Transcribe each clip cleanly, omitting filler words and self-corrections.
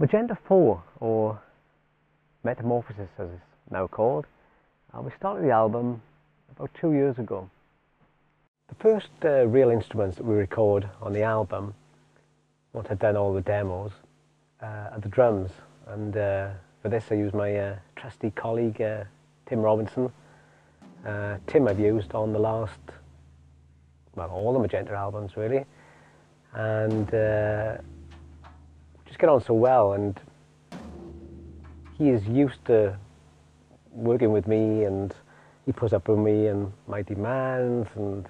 Magenta 4, or Metamorphosis as it's now called, we started the album about 2 years ago. The first real instruments that we record on the album, once I'd done all the demos, are the drums. And for this I use my trusty colleague Tim Robinson. Tim I've used on the last, well, all the Magenta albums really, and just get on so well, and he is used to working with me, and he puts up with me and my demands. And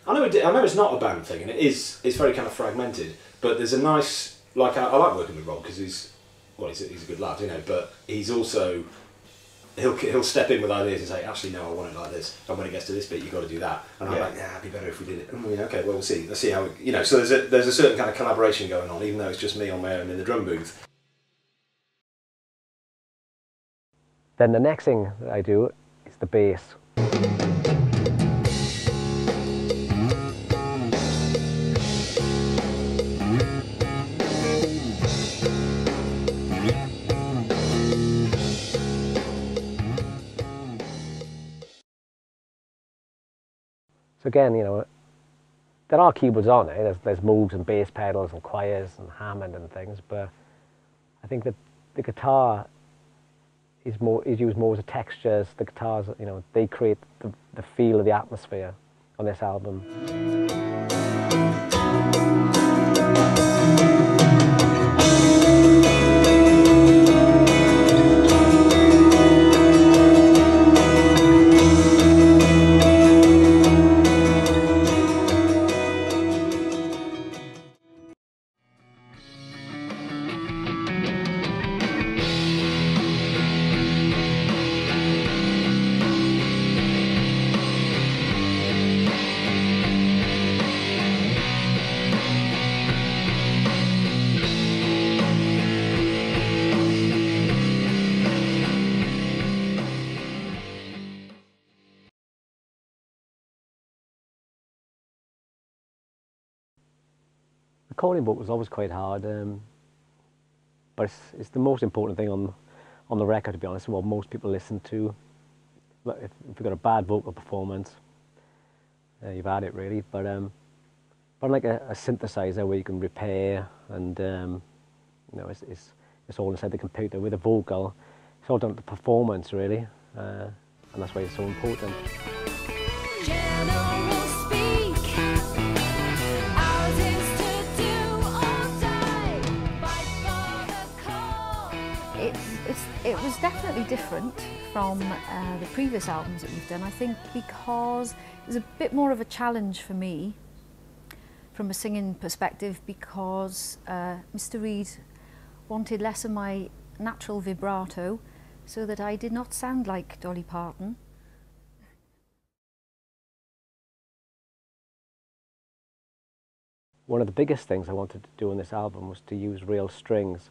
I know it's not a band thing, and it's very kind of fragmented, but there's a nice, like, I like working with Rob because he's a good lad, you know, but he's also, he'll step in with ideas and say, actually no, I want it like this, and when it gets to this bit you've got to do that, and I'm like, yeah, it'd be better if we did it. Okay, well, we'll see, let's see how, you know, so there's a certain kind of collaboration going on, even though it's just me on my own in the drum booth. Then the next thing that I do is the bass. So again, you know, there are keyboards on it. There's Moogs and bass pedals and choirs and Hammond and things, but I think that the guitar is used more as a texture. The guitars, you know, they create the feel of the atmosphere on this album. The calling book was always quite hard, but it's the most important thing on the record, to be honest. What most people listen to. If you've got a bad vocal performance, you've had it really. But like a synthesizer where you can repair, and you know, it's all inside the computer. With a vocal, it's all done to the performance really, and that's why it's so important. It was definitely different from the previous albums that we've done, I think, because it was a bit more of a challenge for me from a singing perspective, because Mr. Reid wanted less of my natural vibrato so that I did not sound like Dolly Parton. One of the biggest things I wanted to do on this album was to use real strings.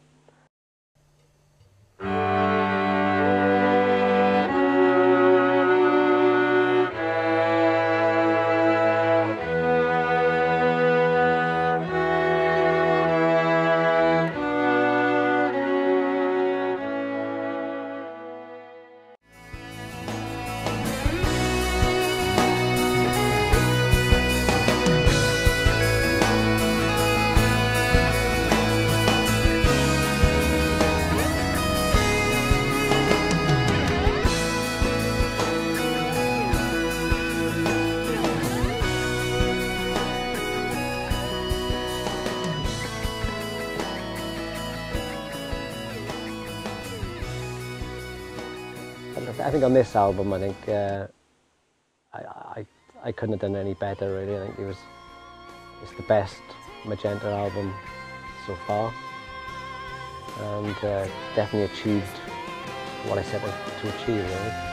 I think on this album, I think I couldn't have done any better really. I think it's the best Magenta album so far, and definitely achieved what I set out to achieve really.